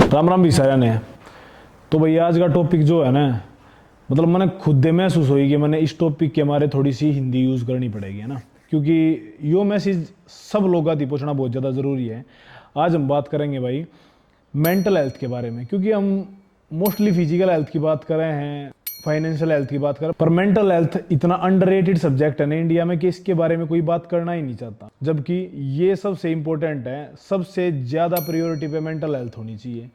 राम राम भी सारा ने। तो भाई आज का टॉपिक जो है ना, मतलब मैंने खुद महसूस हुई कि मैंने इस टॉपिक के हमारे थोड़ी सी हिंदी यूज़ करनी पड़ेगी, है ना, क्योंकि यो मैसेज सब लोगों की पूछना बहुत ज़्यादा ज़रूरी है। आज हम बात करेंगे भाई मेंटल हेल्थ के बारे में, क्योंकि हम मोस्टली फिजिकल हेल्थ की बात कर रहे हैं, फाइनेंशियल हेल्थ की बात कर रहे हैं, पर मेंटल हेल्थ इतना अंडररेटेड सब्जेक्ट है ना इंडिया में कि इसके बारे में कोई बात करना ही नहीं चाहता, जबकि ये सबसे इंपॉर्टेंट है। सबसे ज़्यादा प्रायोरिटी पे मेंटल हेल्थ होनी चाहिए।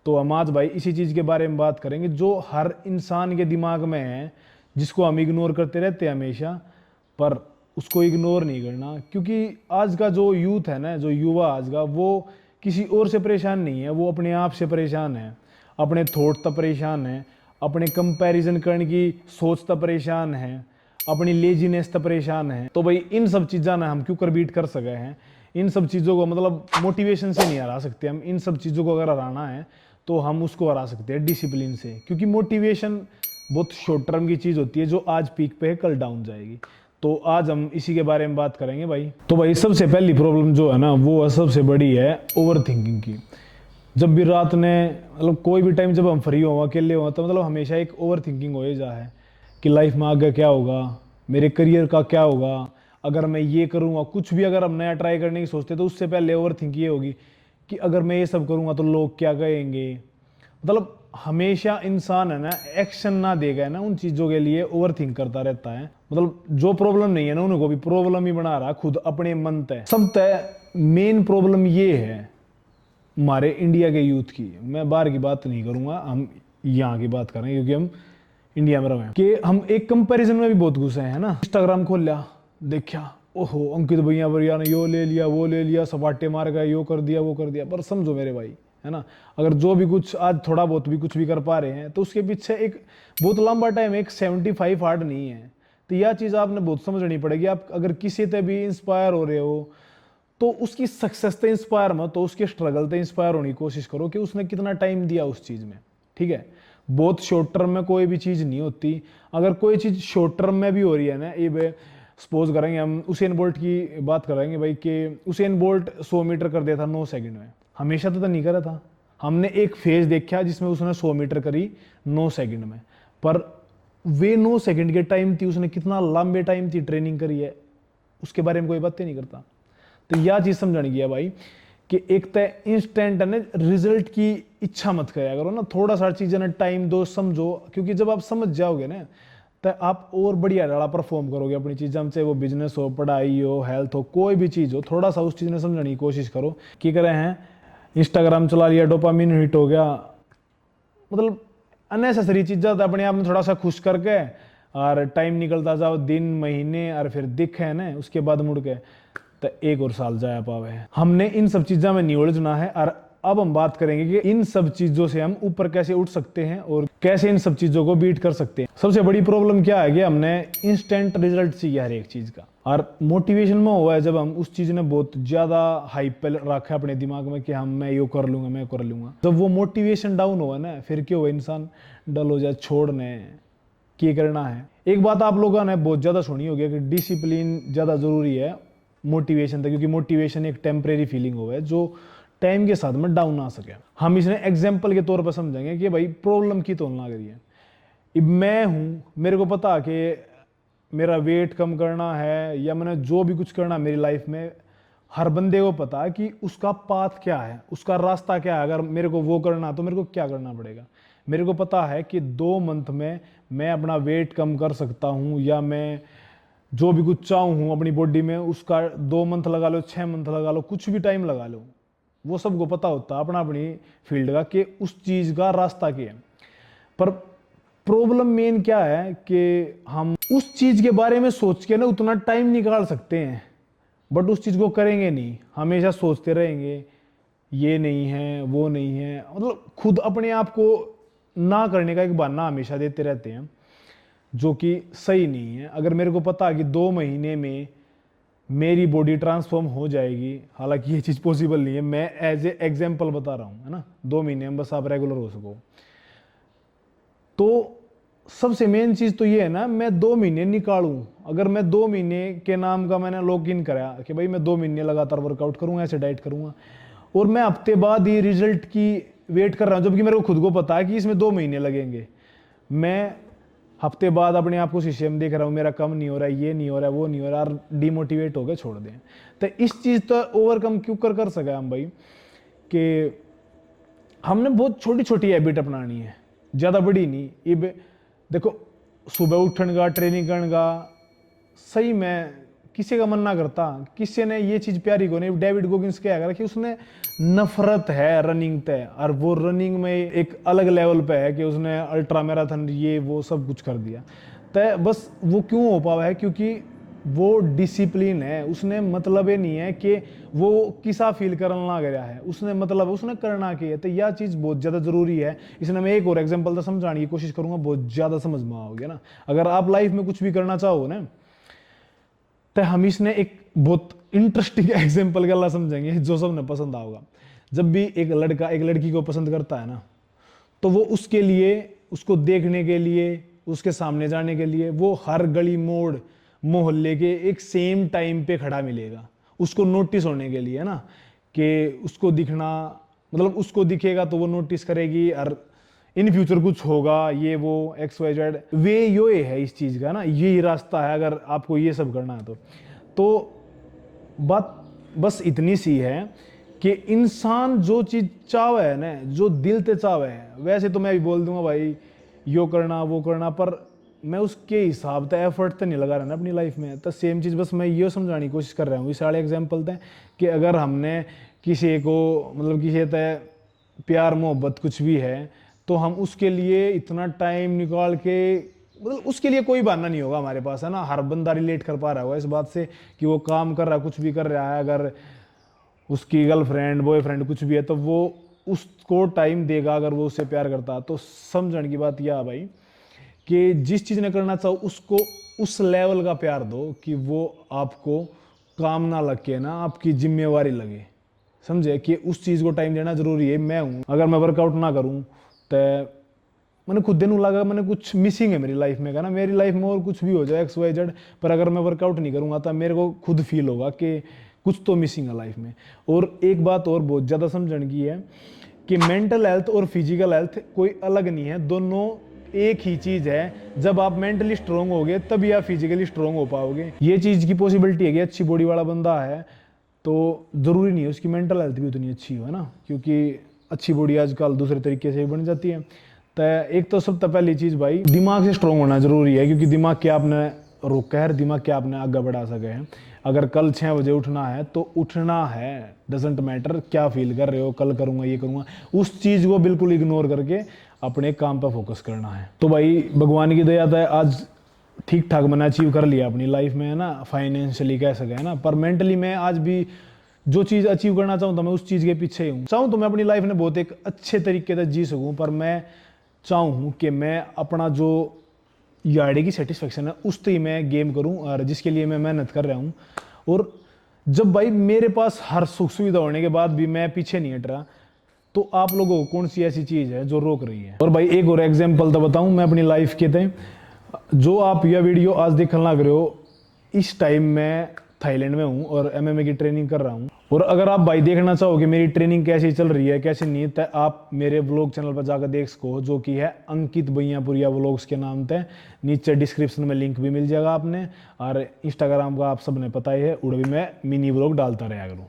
तो हम आज भाई इसी चीज़ के बारे में बात करेंगे जो हर इंसान के दिमाग में है, जिसको हम इग्नोर करते रहते हैं हमेशा, पर उसको इग्नोर नहीं करना। क्योंकि आज का जो यूथ है ना, जो युवा आज का, वो किसी और से परेशान नहीं है, वो अपने आप से परेशान है, अपने थॉट तक परेशान है, अपने कंपैरिजन करने की सोच तक परेशान है, अपनी लेजीनेस तक परेशान है। तो भाई इन सब चीज़ों ने हम क्यों कर बीट कर सके हैं, इन सब चीज़ों को मतलब मोटिवेशन से नहीं हरा सकते हम। इन सब चीज़ों को अगर हराना है तो हम उसको हरा सकते हैं डिसिप्लिन से, क्योंकि मोटिवेशन बहुत शॉर्ट टर्म की चीज़ होती है जो आज पीक पे है कल डाउन जाएगी। तो आज हम इसी के बारे में बात करेंगे भाई। तो भाई सबसे पहली प्रॉब्लम जो है ना, वो सबसे बड़ी है ओवर थिंकिंग की। जब भी रात ने मतलब कोई भी टाइम जब हम फ्री हो अकेले हो, तो मतलब हमेशा एक ओवर थिंकिंग हो जा है कि लाइफ में आगे क्या होगा, मेरे करियर का क्या होगा, अगर मैं ये करूँगा, कुछ भी अगर हम नया ट्राई करने की सोचते तो उससे पहले ओवर थिंक ये होगी कि अगर मैं ये सब करूँगा तो लोग क्या कहेंगे। मतलब हमेशा इंसान है ना एक्शन ना देगा ना उन चीज़ों के लिए ओवर थिंक करता रहता है। मतलब जो प्रॉब्लम नहीं है ना उनको भी प्रॉब्लम ही बना रहा खुद अपने मन तय सब तय। मेन प्रॉब्लम ये है हमारे इंडिया के यूथ की, मैं बाहर की बात नहीं करूंगा, हम यहाँ की बात करें क्योंकि हम इंडिया में रहे, कि हम एक कंपैरिजन में भी बहुत घुसे हैं ना। इंस्टाग्राम खोल लिया, देखा, ओहो अंकित भैया भैया ने यो ले लिया, वो ले लिया, सपाटे मार गए, यो कर दिया, वो कर दिया। पर समझो मेरे भाई, है ना, अगर जो भी कुछ आज थोड़ा बहुत भी कुछ भी कर पा रहे हैं तो उसके पीछे एक बहुत लंबा टाइम, एक 75 हार्ड नहीं है। तो यह चीज़ आपने बहुत समझनी पड़ेगी। आप अगर किसी से भी इंस्पायर हो रहे हो तो उसकी सक्सेस से इंस्पायर मत, तो उसके स्ट्रगल से इंस्पायर होने की कोशिश करो कि उसने कितना टाइम दिया उस चीज़ में। ठीक है, बहुत शॉर्ट टर्म में कोई भी चीज़ नहीं होती। अगर कोई चीज़ शॉर्ट टर्म में भी हो रही है ना, ये सपोज करेंगे हम उसेन बोल्ट की बात करेंगे भाई, कि उसेन बोल्ट 100 मीटर कर दिया था 9 सेकंड में। हमेशा तो नहीं करा था, हमने एक फेज देखा जिसमें उसने 100 मीटर करी 9 सेकंड में। पर वे 9 सेकंड के टाइम थी, उसने कितना लंबे टाइम थी ट्रेनिंग करी है, उसके बारे में कोई बातें नहीं करता। तो यह चीज समझनी गया भाई कि एक तय इंस्टेंट है ना रिजल्ट की इच्छा मत करा करो ना, थोड़ा सा चीजें ना टाइम दो, समझो। क्योंकि जब आप समझ जाओगे ना तो आप और बढ़िया डाला परफॉर्म करोगे अपनी चीज़ में, चाहे वो बिजनेस हो, पढ़ाई हो, हेल्थ हो, कोई भी चीज़ हो। थोड़ा सा उस चीज़ ने समझने की कोशिश करो कि करे हैं इंस्टाग्राम चला लिया, डोपामिन हिट हो गया, मतलब अननेसेसरी चीज़ें तो अपने आप में थोड़ा सा खुश करके और टाइम निकलता जाओ, दिन महीने और फिर दिख है ना उसके बाद मुड़ के तो एक और साल जाया पावे। हमने इन सब चीज़ों में नहीं उलझना है। और अब हम बात करेंगे कि इन सब चीज़ों से हम ऊपर कैसे उठ सकते हैं और कैसे इन सब चीज़ों को बीट कर सकते हैं। सबसे बड़ी प्रॉब्लम क्या है कि हमने इंस्टेंट रिजल्ट चाहिए हर एक चीज़ का, और मोटिवेशन में हुआ है जब हम उस चीज़ ने बहुत ज़्यादा हाइप पे रखा है अपने दिमाग में कि हम मैं ये कर लूँगा, मैं कर लूँगा। जब वो मोटिवेशन डाउन हुआ ना, फिर क्या हुआ, इंसान डल हो जाए, छोड़ने क्या करना है। एक बात आप लोगों ने बहुत ज़्यादा सुनी होगी कि डिसिप्लिन ज़्यादा ज़रूरी है मोटिवेशन था, क्योंकि मोटिवेशन एक टेम्परेरी फीलिंग हो है जो टाइम के साथ में डाउन ना सके। हम इसने एग्जाम्पल के तौर पर समझेंगे कि भाई प्रॉब्लम की तुलना करिए। अब मैं हूँ, मेरे को पता कि मेरा वेट कम करना है या मैंने जो भी कुछ करना मेरी लाइफ में, हर बंदे को पता है कि उसका पाथ क्या है, उसका रास्ता क्या है। अगर मेरे को वो करना तो मेरे को क्या करना पड़ेगा। मेरे को पता है कि 2 मंथ में मैं अपना वेट कम कर सकता हूँ, या मैं जो भी कुछ चाहूँ हूँ अपनी बॉडी में, उसका 2 मंथ लगा लो, 6 मंथ लगा लो, कुछ भी टाइम लगा लो। वो सबको पता होता है अपना अपनी फील्ड का कि उस चीज़ का रास्ता क्या है। पर प्रॉब्लम मेन क्या है कि हम उस चीज़ के बारे में सोच के ना उतना टाइम निकाल सकते हैं, बट उस चीज़ को करेंगे नहीं, हमेशा सोचते रहेंगे ये नहीं है, वो नहीं है। मतलब खुद अपने आप को ना करने का एक बहाना हमेशा देते रहते हैं, जो कि सही नहीं है। अगर मेरे को पता है कि 2 महीने में मेरी बॉडी ट्रांसफॉर्म हो जाएगी, हालांकि ये चीज़ पॉसिबल नहीं है, मैं एज ए एग्जाम्पल बता रहा हूँ, है ना, 2 महीने में बस आप रेगुलर हो सको। तो सबसे मेन चीज़ तो ये है ना, मैं 2 महीने निकालूं। अगर मैं 2 महीने के नाम का मैंने लॉग इन करा कि भाई मैं 2 महीने लगातार वर्कआउट करूंगा, ऐसे डाइट करूंगा, और मैं हफ्ते बाद ही रिजल्ट की वेट कर रहा हूँ, जबकि मेरे को खुद को पता है कि इसमें 2 महीने लगेंगे। मैं हफ्ते बाद अपने आप को शीशे में देख रहा हूँ, मेरा कम नहीं हो रहा है, ये नहीं हो रहा है, वो नहीं हो रहा, और डिमोटिवेट हो गए, छोड़ दें। तो इस चीज़ तो ओवरकम क्यों कर सके हम भाई, कि हमने बहुत छोटी छोटी हैबिट अपनानी है, ज़्यादा बड़ी नहीं। ये देखो, सुबह उठने का, ट्रेनिंग करने का, सही में किसी का मन ना करता। किसी ने ये चीज़ प्यारी को नहीं, डेविड गोगिंस क्या करा कि उसने नफरत है रनिंग तय, और वो रनिंग में एक अलग लेवल पे है कि उसने अल्ट्रा मैराथन ये वो सब कुछ कर दिया। तय बस वो क्यों हो पावा है, क्योंकि वो डिसिप्लिन है। उसने मतलब ये नहीं है कि वो किसा फील करना लग रहा है, उसने मतलब उसने करना क्या है। तो यह चीज़ बहुत ज़्यादा ज़रूरी है। इसने मैं एक और एग्जांपल तो समझाने की कोशिश करूँगा, बहुत ज़्यादा समझ में आओगे ना। अगर आप लाइफ में कुछ भी करना चाहो ना, तो हम इसने एक बहुत इंटरेस्टिंग एग्जांपल गला समझेंगे जो सबने पसंद आओगा। जब भी एक लड़का एक लड़की को पसंद करता है ना, तो वो उसके लिए, उसको देखने के लिए, उसके सामने जाने के लिए वो हर गली मोड़ मोहल्ले के एक सेम टाइम पे खड़ा मिलेगा, उसको नोटिस होने के लिए, है ना, कि उसको दिखना, मतलब उसको दिखेगा तो वो नोटिस करेगी, और इन फ्यूचर कुछ होगा, ये वो XYZ वे यो है इस चीज़ का ना, यही रास्ता है अगर आपको ये सब करना है तो बात बस इतनी सी है कि इंसान जो चीज़ चाहे है ना, जो दिल से चाहे है, वैसे तो मैं भी बोल दूंगा भाई यो करना वो करना, पर मैं उसके हिसाब से एफर्ट तो नहीं लगा रहा ना अपनी लाइफ में। तो सेम चीज़ बस मैं ये समझाने की कोशिश कर रहा हूँ इस सारे एग्जाम्पल थे, कि अगर हमने किसी को, मतलब किसी तय प्यार मोहब्बत कुछ भी है, तो हम उसके लिए इतना टाइम निकाल के, मतलब उसके लिए कोई बहाना नहीं होगा हमारे पास, है ना। हर बंदा रिलेट कर पा रहा होगा इस बात से कि वो काम कर रहा है, कुछ भी कर रहा है, अगर उसकी गर्लफ्रेंड बॉयफ्रेंड कुछ भी है, तो वो उसको टाइम देगा अगर वो उससे प्यार करता। तो समझने की बात यह है भाई कि जिस चीज़ ने करना चाहो उसको उस लेवल का प्यार दो कि वो आपको काम ना लगे ना, आपकी जिम्मेवारी लगे, समझे, कि उस चीज़ को टाइम देना जरूरी है। मैं हूँ, अगर मैं वर्कआउट ना करूँ तो मैंने खुद दिन लगा मैंने कुछ मिसिंग है मेरी लाइफ में का ना। मेरी लाइफ में और कुछ भी हो जाए XYZ, पर अगर मैं वर्कआउट नहीं करूँगा तो मेरे को खुद फील होगा कि कुछ तो मिसिंग है लाइफ में। और एक बात और बहुत ज़्यादा समझने की है कि मेंटल हेल्थ और फिजिकल हेल्थ कोई अलग नहीं है, दोनों एक ही चीज़ है। जब आप मेंटली स्ट्रोंग होगे तभी आप फिजिकली स्ट्रोंग हो पाओगे। ये चीज़ की पॉसिबिलिटी है कि अच्छी बॉडी वाला बंदा है तो ज़रूरी नहीं है उसकी मेंटल हेल्थ भी उतनी अच्छी हो, है ना, क्योंकि अच्छी बॉडी आजकल दूसरे तरीके से भी बन जाती है। तो एक तो सबसे पहली चीज़ भाई, दिमाग से स्ट्रोंग होना ज़रूरी है, क्योंकि दिमाग क्या आपने रोका है, दिमाग क्या आपने आगे बढ़ा सके हैं। अगर कल 6 बजे उठना है तो उठना है, डजेंट मैटर क्या फील कर रहे हो, कल करूँगा ये करूँगा, उस चीज़ को बिल्कुल इग्नोर करके अपने काम पर फोकस करना है। तो भाई भगवान की दया है आज ठीक ठाक मैंने अचीव कर लिया अपनी लाइफ में, है ना, फाइनेंशियली कह सके, है ना, पर मेंटली मैं आज भी जो चीज़ अचीव करना चाहूँ तो मैं उस चीज़ के पीछे ही हूँ। चाहूँ तो मैं अपनी लाइफ में बहुत एक अच्छे तरीके से जी सकूँ, पर मैं चाहूँ कि मैं अपना जो यार्डे की सेटिस्फेक्शन है उस ही मैं गेम करूँ, और जिसके लिए मैं मेहनत कर रहा हूँ। और जब भाई मेरे पास हर सुख सुविधा होने के बाद भी मैं पीछे नहीं हट रहा, तो आप लोगों को कौन सी ऐसी चीज़ है जो रोक रही है। और भाई एक और एग्जाम्पल तो बताऊँ मैं अपनी लाइफ के थे, जो आप यह वीडियो आज देखने लग रहे हो, इस टाइम मैं थाईलैंड में हूँ और MMA की ट्रेनिंग कर रहा हूँ। और अगर आप भाई देखना चाहो कि मेरी ट्रेनिंग कैसी चल रही है कैसे नहीं, तो आप मेरे व्लॉग चैनल पर जाकर देख सको, जो कि है अंकित भैयापुरिया व्लॉग्स के नाम से। नीचे डिस्क्रिप्शन में लिंक भी मिल जाएगा आपने, और इंस्टाग्राम का आप सबने पता ही है, उड़ भी मैं मिनी व्लॉग डालता रहा करूँ।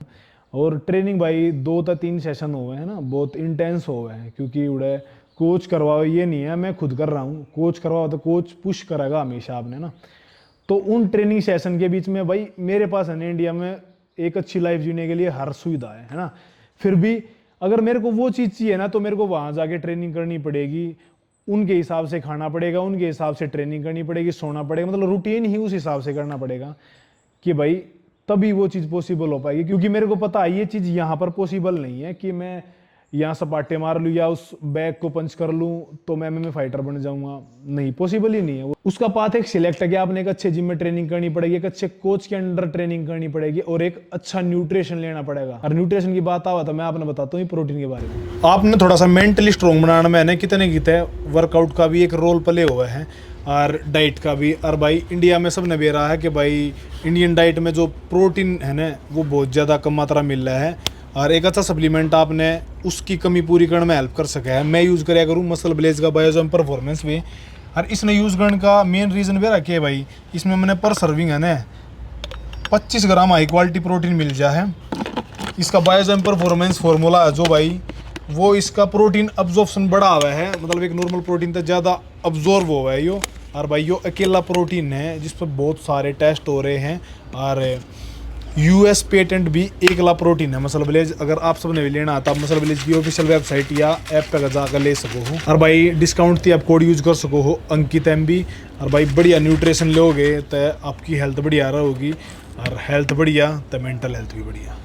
और ट्रेनिंग भाई 2 या 3 सेशन हुए हैं ना, बहुत इंटेंस हुए हैं, क्योंकि उड़े कोच करवाओ ये नहीं है मैं खुद कर रहा हूँ, कोच करवाओ तो कोच पुश करेगा हमेशा आपने ना। तो उन ट्रेनिंग सेशन के बीच में भाई मेरे पास है ना इंडिया में एक अच्छी लाइफ जीने के लिए हर सुविधा है ना, फिर भी अगर मेरे को वो चीज़ चाहिए ना तो मेरे को वहाँ जाके ट्रेनिंग करनी पड़ेगी, उनके हिसाब से खाना पड़ेगा, उनके हिसाब से ट्रेनिंग करनी पड़ेगी, सोना पड़ेगा, मतलब रूटीन ही उस हिसाब से करना पड़ेगा कि भाई तभी वो चीज़ पॉसिबल हो पाएगी। क्योंकि मेरे को पता है ये चीज़ यहाँ पर पॉसिबल नहीं है कि मैं यहाँ सपाटे मार लूँ या उस बैग को पंच कर लूँ तो मैं MMA फाइटर बन जाऊँगा, नहीं, पॉसिबल ही नहीं है। उसका पाथ एक सिलेक्ट है कि आपने एक अच्छे जिम में ट्रेनिंग करनी पड़ेगी, एक अच्छे कोच के अंडर ट्रेनिंग करनी पड़ेगी, और एक अच्छा न्यूट्रिशन लेना पड़ेगा। और न्यूट्रिशन की बात आवा तो मैं आपने बताता हूँ प्रोटीन के बारे में। आपने थोड़ा सा मेंटली स्ट्रॉन्ग बनाना मैंने कितने कितने वर्कआउट का भी एक रोल प्ले हुआ है, और डाइट का भी। और भाई इंडिया में सबने भी रहा है कि भाई इंडियन डाइट में जो प्रोटीन है ना वो बहुत ज़्यादा कम मात्रा मिल रहा है, और एक अच्छा सप्लीमेंट आपने उसकी कमी पूरी करने में हेल्प कर सका है। मैं यूज़ कराया करूँ मसल ब्लेज का बायोजम परफॉर्मेंस भी, और इसने यूज़ करने का मेन रीज़न भी रखे भाई, इसमें मैंने पर सर्विंग है ना 25 ग्राम हाई क्वालिटी प्रोटीन मिल जा है। इसका बायोजम परफॉर्मेंस फार्मूला है जो भाई वो इसका प्रोटीन अब्जॉर्प्शन बढ़ा हुआ है, मतलब एक नॉर्मल प्रोटीन तो ज़्यादा अब्जॉर्व हुआ है यो। और भाई यो अकेला प्रोटीन है जिस पर बहुत सारे टेस्ट हो रहे हैं, और यूएस पेटेंट भी एकला प्रोटीन है मसल विलेज। अगर आप सबने भी लेना आता मसल विलेज की ऑफिशियल वेबसाइट या ऐप पे जाकर ले सको हो। और भाई डिस्काउंट थी आप कोड यूज कर सको हो अंकित MB। और भाई बढ़िया न्यूट्रिशन लोगे तो आपकी हेल्थ बढ़िया रहोगी, और हेल्थ बढ़िया तो मेंटल हेल्थ भी बढ़िया।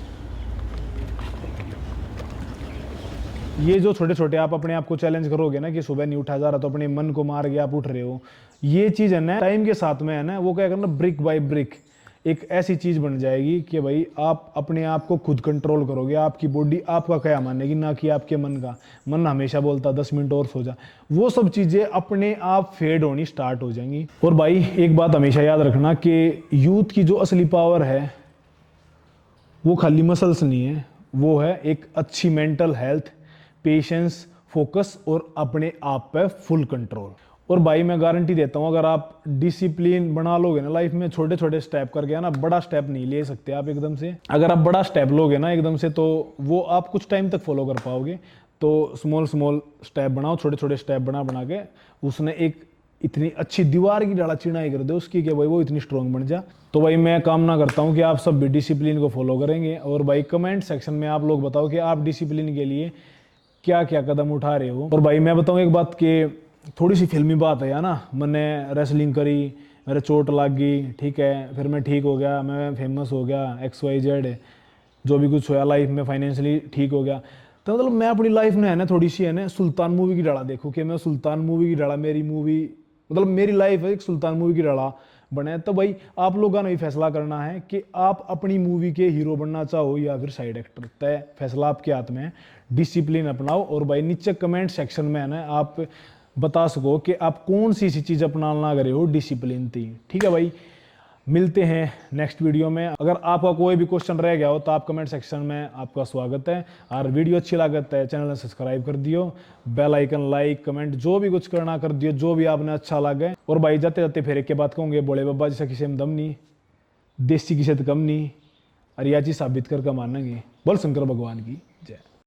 ये जो छोटे छोटे आप अपने आप को चैलेंज करोगे ना कि सुबह नहीं उठा जा रहा तो अपने मन को मार के आप उठ रहे हो, ये चीज़ है ना टाइम के साथ में है ना वो क्या करना ब्रिक बाय ब्रिक एक ऐसी चीज़ बन जाएगी कि भाई आप अपने आप को खुद कंट्रोल करोगे। आपकी बॉडी आपका क्या मानेगी, ना कि आपके मन का। मन हमेशा बोलता 10 मिनट और सो जा, वो सब चीज़ें अपने आप फेड होनी स्टार्ट हो जाएंगी। और भाई एक बात हमेशा याद रखना कि यूथ की जो असली पावर है वो खाली मसल्स नहीं है, वो है एक अच्छी मेंटल हेल्थ, पेशेंस, फोकस और अपने आप पे फुल कंट्रोल। और भाई मैं गारंटी देता हूँ अगर आप डिसिप्लिन बना लोगे ना लाइफ में, छोटे छोटे स्टेप करके ना, बड़ा स्टेप नहीं ले सकते आप एकदम से। अगर आप बड़ा स्टेप लोगे ना एकदम से तो वो आप कुछ टाइम तक फॉलो कर पाओगे। तो स्मॉल स्मॉल स्टेप बनाओ, छोटे छोटे स्टेप बना बना के उसने एक इतनी अच्छी दीवार की डाला चिनाई कर दे उसकी कि भाई वो इतनी स्ट्रॉन्ग बन जा। तो भाई मैं कामना करता हूँ कि आप सब भी डिसिप्लिन को फॉलो करेंगे। और भाई कमेंट सेक्शन में आप लोग बताओ कि आप डिसिप्लिन के लिए क्या क्या कदम उठा रहे हो। और भाई मैं बताऊँ एक बात कि थोड़ी सी फिल्मी बात है ना, मैंने रेसलिंग करी, मेरे चोट लग गई, ठीक है, फिर मैं ठीक हो गया, मैं फेमस हो गया, XYZ जो भी कुछ होया लाइफ में, फाइनेंशियली ठीक हो गया। तो मतलब मैं अपनी लाइफ में है ना थोड़ी सी है ना सुल्तान मूवी की डाला देखो कि मैं सुल्तान मूवी की डाला, मेरी मूवी मतलब मेरी लाइफ है एक सुल्तान मूवी की डाला बने। तो भाई आप लोगों ने भी फैसला करना है कि आप अपनी मूवी के हीरो बनना चाहो या फिर साइड एक्टर, तय फैसला आपके हाथ में है। डिसिप्लिन अपनाओ। और भाई नीचे कमेंट सेक्शन में है ना आप बता सको कि आप कौन सी चीज़ अपनाना करे हो डिसिप्लिन थी, ठीक है भाई। मिलते हैं नेक्स्ट वीडियो में। अगर आपका कोई भी क्वेश्चन रह गया हो तो आप कमेंट सेक्शन में आपका स्वागत है। और वीडियो अच्छी लागत है चैनल सब्सक्राइब कर दियो, बेल आइकन, लाइक, कमेंट जो भी कुछ करना कर दियो, जो भी आपने अच्छा लगे। और भाई जाते जाते फिर एक के बात कहूँगे, बोले बाबा जैसा किसी में दम नहीं, देसी किसी से कम नहीं, और यह चीज़ साबित करके मानेंगे। बोल शंकर भगवान की जय।